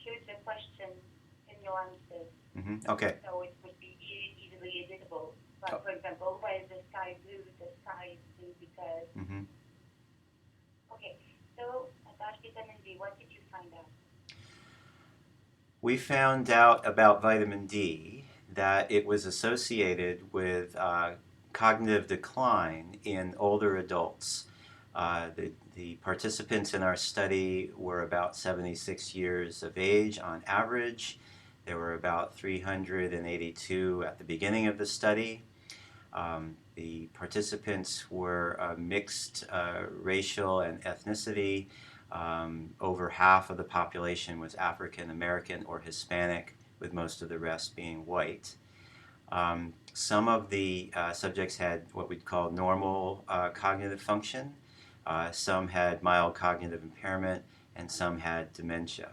shoot the question in nuances, Okay. so it would be easily editable. Oh. But for example, why is the sky blue? The sky is blue because. hmm Okay, so about vitamin D, what did you find out? We found out about vitamin D that it was associated with cognitive decline in older adults. The participants in our study were about 76 years of age on average. There were about 382 at the beginning of the study. The participants were mixed racial and ethnicity. Over half of the population was African American or Hispanic, with most of the rest being white. Some of the subjects had what we'd call normal cognitive function. Some had mild cognitive impairment, and some had dementia.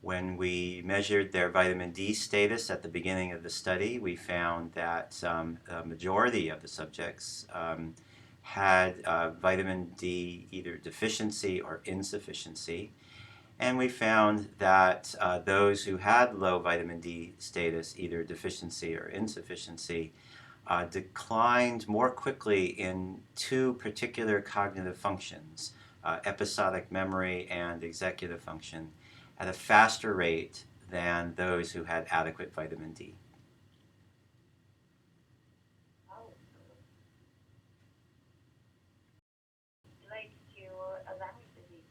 When we measured their vitamin D status at the beginning of the study, we found that a majority of the subjects had vitamin D either deficiency or insufficiency. And we found that those who had low vitamin D status, either deficiency or insufficiency, declined more quickly in two particular cognitive functions, episodic memory and executive function, at a faster rate than those who had adequate vitamin D. Oh, relates to Alzheimer's disease.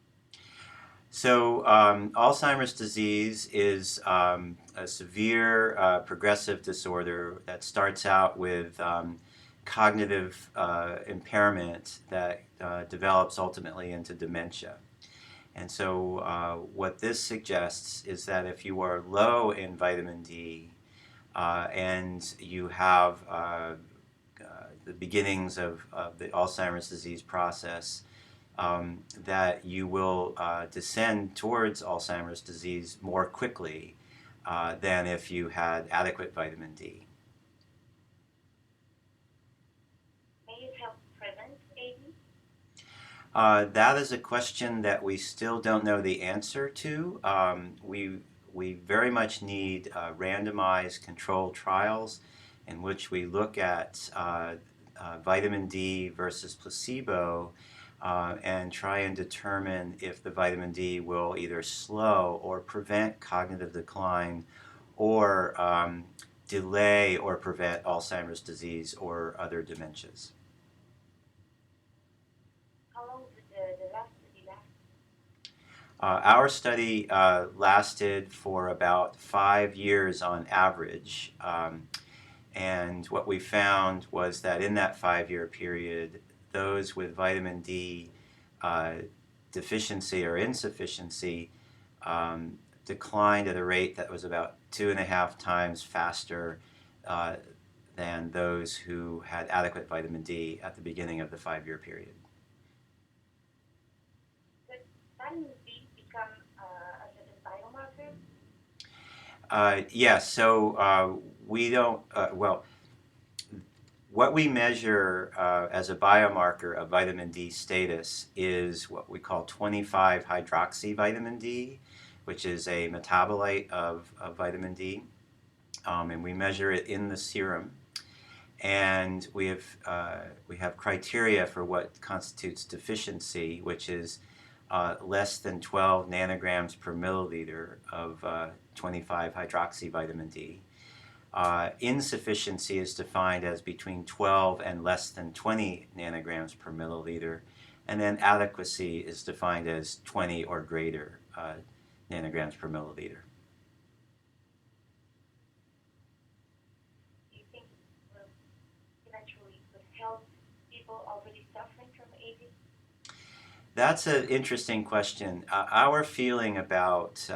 So, Alzheimer's disease is a severe progressive disorder that starts out with cognitive impairment that develops ultimately into dementia. And so, what this suggests is that if you are low in vitamin D and you have the beginnings of the Alzheimer's disease process, that you will descend towards Alzheimer's disease more quickly than if you had adequate vitamin D. May it help prevent AD? That is a question that we still don't know the answer to. We very much need randomized controlled trials in which we look at vitamin D versus placebo and try and determine if the vitamin D will either slow or prevent cognitive decline or delay or prevent Alzheimer's disease or other dementias. How long did the last study last? Our study lasted for about 5 years on average. And what we found was that in that 5 year period, those with vitamin D deficiency or insufficiency declined at a rate that was about 2.5 times faster than those who had adequate vitamin D at the beginning of the 5 year period. Does vitamin D become a certain biomarker? Yes, so we don't, well, what we measure as a biomarker of vitamin D status is what we call 25-hydroxy-vitamin D, which is a metabolite of vitamin D, and we measure it in the serum. And we have criteria for what constitutes deficiency, which is less than 12 nanograms per milliliter of 25-hydroxy-vitamin D. Insufficiency is defined as between 12 and less than 20 nanograms per milliliter, and then adequacy is defined as 20 or greater nanograms per milliliter. Do you think it will eventually could help people already suffering from AD? That's an interesting question. Our feeling about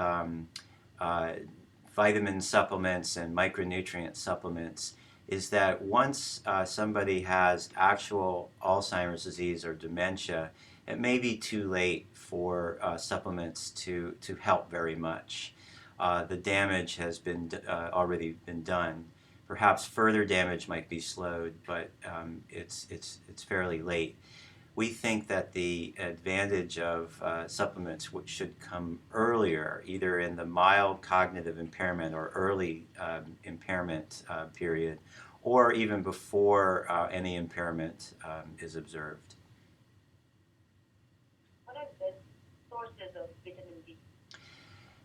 vitamin supplements and micronutrient supplements is that once somebody has actual Alzheimer's disease or dementia, it may be too late for supplements to help very much. The damage has been already been done. Perhaps further damage might be slowed, but it's fairly late. we think that the advantage of supplements should come earlier, either in the mild cognitive impairment or early impairment period, or even before any impairment is observed. What are the sources of vitamin D?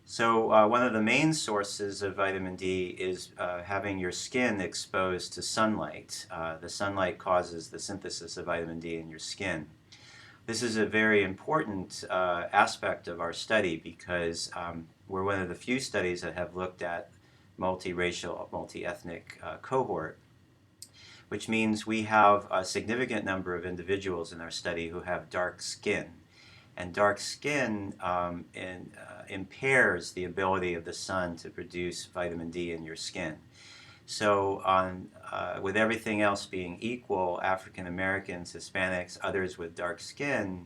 So one of the main sources of vitamin D is having your skin exposed to sunlight. The sunlight causes the synthesis of vitamin D in your skin. This is a very important aspect of our study because we're one of the few studies that have looked at multiracial, multi-ethnic cohort, which means we have a significant number of individuals in our study who have dark skin. And dark skin impairs the ability of the sun to produce vitamin D in your skin. So with everything else being equal, African Americans, Hispanics, others with dark skin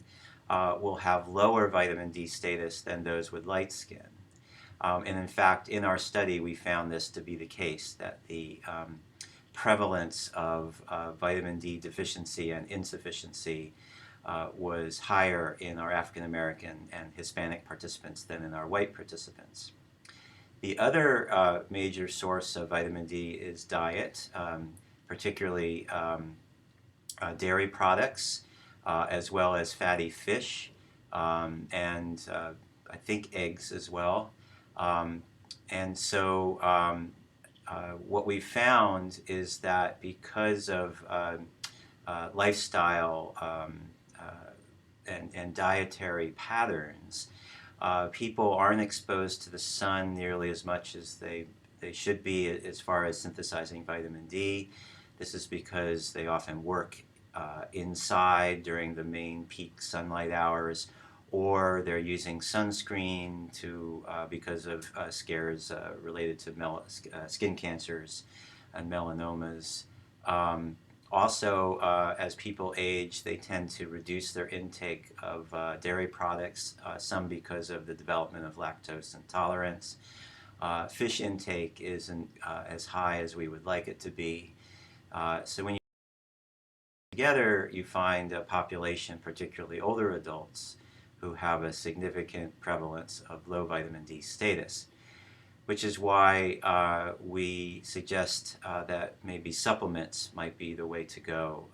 will have lower vitamin D status than those with light skin. And in fact, in our study, we found this to be the case, that the prevalence of vitamin D deficiency and insufficiency was higher in our African American and Hispanic participants than in our white participants. The other major source of vitamin D is diet, particularly dairy products, as well as fatty fish, and I think eggs as well. And so what we found is that because of lifestyle and dietary patterns, people aren't exposed to the sun nearly as much as they should be as far as synthesizing vitamin D. This is because they often work inside during the main peak sunlight hours, or they're using sunscreen because of scares related to skin cancers and melanomas. Also, as people age, they tend to reduce their intake of dairy products, some because of the development of lactose intolerance. Fish intake isn't as high as we would like it to be. So when you together, you find a population, particularly older adults, who have a significant prevalence of low vitamin D status, which is why we suggest that maybe supplements might be the way to go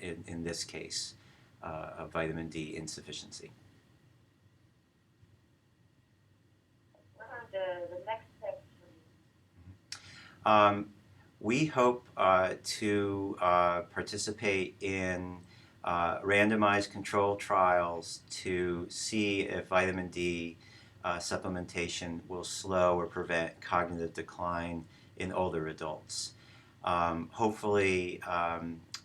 in this case of vitamin D insufficiency. What are the next steps for you? We hope to participate in randomized control trials to see if vitamin D supplementation will slow or prevent cognitive decline in older adults. Hopefully,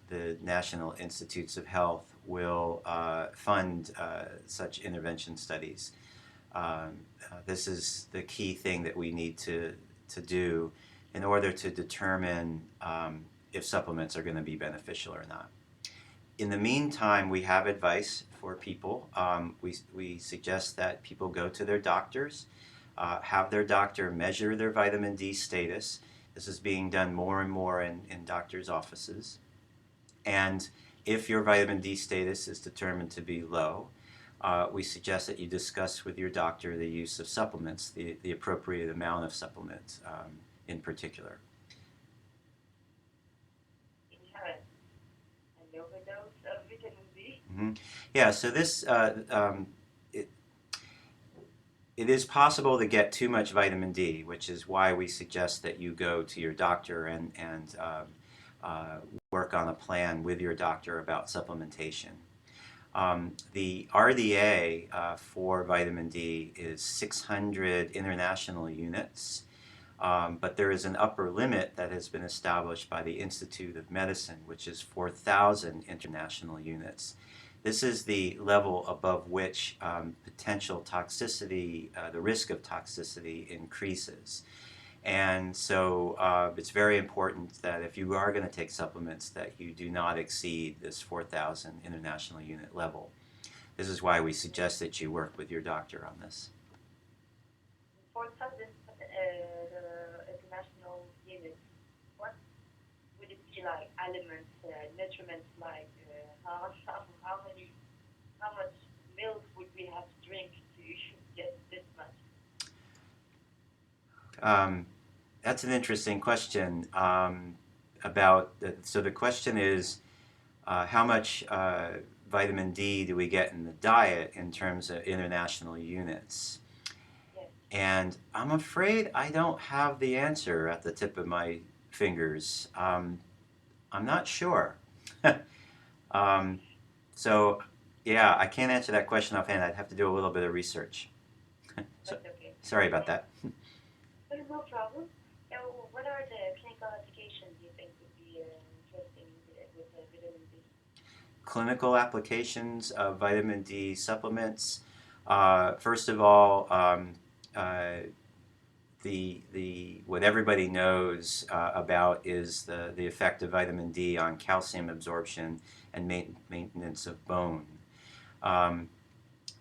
the National Institutes of Health will fund such intervention studies. This is the key thing that we need to do in order to determine if supplements are going to be beneficial or not. In the meantime, we have advice for people. We suggest that people go to their doctors, have their doctor measure their vitamin D status. This is being done more and more in doctors' offices. And if your vitamin D status is determined to be low, we suggest that you discuss with your doctor the use of supplements, the appropriate amount of supplements in particular. Can you have an overdose of vitamin D? Mm-hmm. Yeah, so this it is possible to get too much vitamin D, which is why we suggest that you go to your doctor and work on a plan with your doctor about supplementation. The RDA for vitamin D is 600 international units, but there is an upper limit that has been established by the Institute of Medicine, which is 4,000 international units. This is the level above which potential toxicity, the risk of toxicity increases. And so it's very important that if you are going to take supplements that you do not exceed this 4,000 international unit level. This is why we suggest that you work with your doctor on this. 4,000 the international units. What would it be like? Elements, nutriments like how much milk would we have to drink to get this much? That's an interesting question. So the question is, how much vitamin D do we get in the diet in terms of international units? Yes. And I'm afraid I don't have the answer at the tip of my fingers. I'm not sure. um, so, yeah, I can't answer that question offhand. I'd have to do a little bit of research. So, That's okay. sorry about that. No problem. Now, what are the clinical applications you think would be interesting with vitamin D? Clinical applications of vitamin D supplements. First of all, uh, the what everybody knows about is the effect of vitamin D on calcium absorption and maintenance of bone. Um,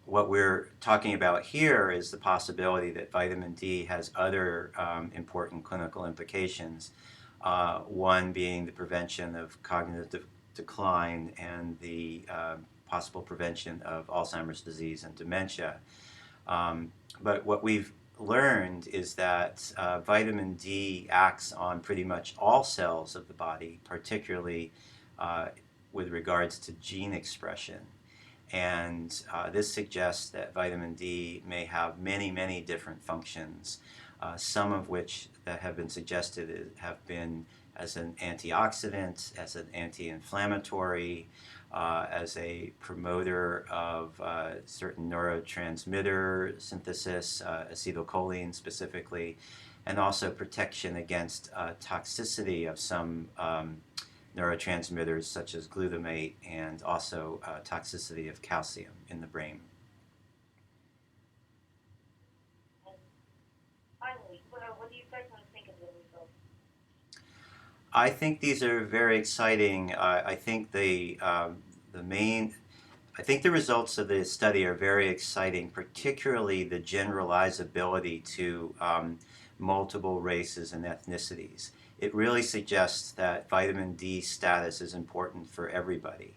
what we're talking about here is the possibility that vitamin D has other important clinical implications. One being the prevention of cognitive decline and the possible prevention of Alzheimer's disease and dementia. But what we've learned is that vitamin D acts on pretty much all cells of the body, particularly with regards to gene expression. And this suggests that vitamin D may have many, many different functions, some of which that have been suggested have been as an antioxidant, as an anti-inflammatory, as a promoter of certain neurotransmitter synthesis, acetylcholine specifically, and also protection against toxicity of some neurotransmitters such as glutamate and also toxicity of calcium in the brain. And finally, what do you personally think of the results? I think these are very exciting. I think I think the results of this study are very exciting, particularly the generalizability to multiple races and ethnicities. It really suggests that vitamin D status is important for everybody.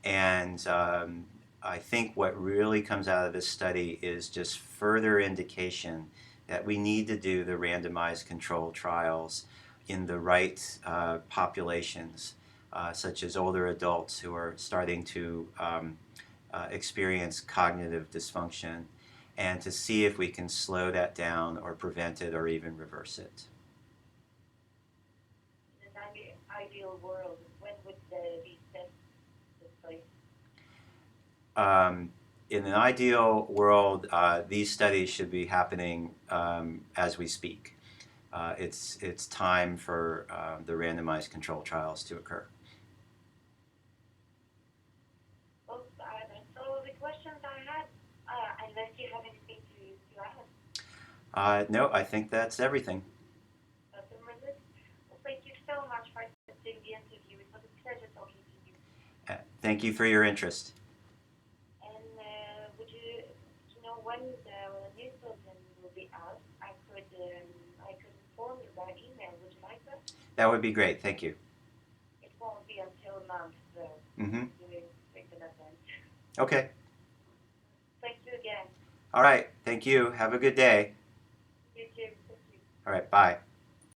And I think what really comes out of this study is just further indication that we need to do the randomized control trials in the right populations, such as older adults who are starting to experience cognitive dysfunction, and to see if we can slow that down or prevent it or even reverse it. In an ideal world, when would these tests take place? In an ideal world, these studies should be happening as we speak. It's time for the randomized control trials to occur. Well, that's all the questions I had. Unless you have anything to add. No, I think that's everything. That's on my list. Well, thank you so much for accepting the interview. It was a pleasure talking to you. Thank you for your interest. And would you know when the news bulletin will be out? I could inform you by email. Would you like that? That would be great. Thank you. It won't be until a month, though. Mm-hmm. Doing things in advance. Okay. Thank you again. All right. Thank you. Have a good day. You too. Thank you. All right. Bye.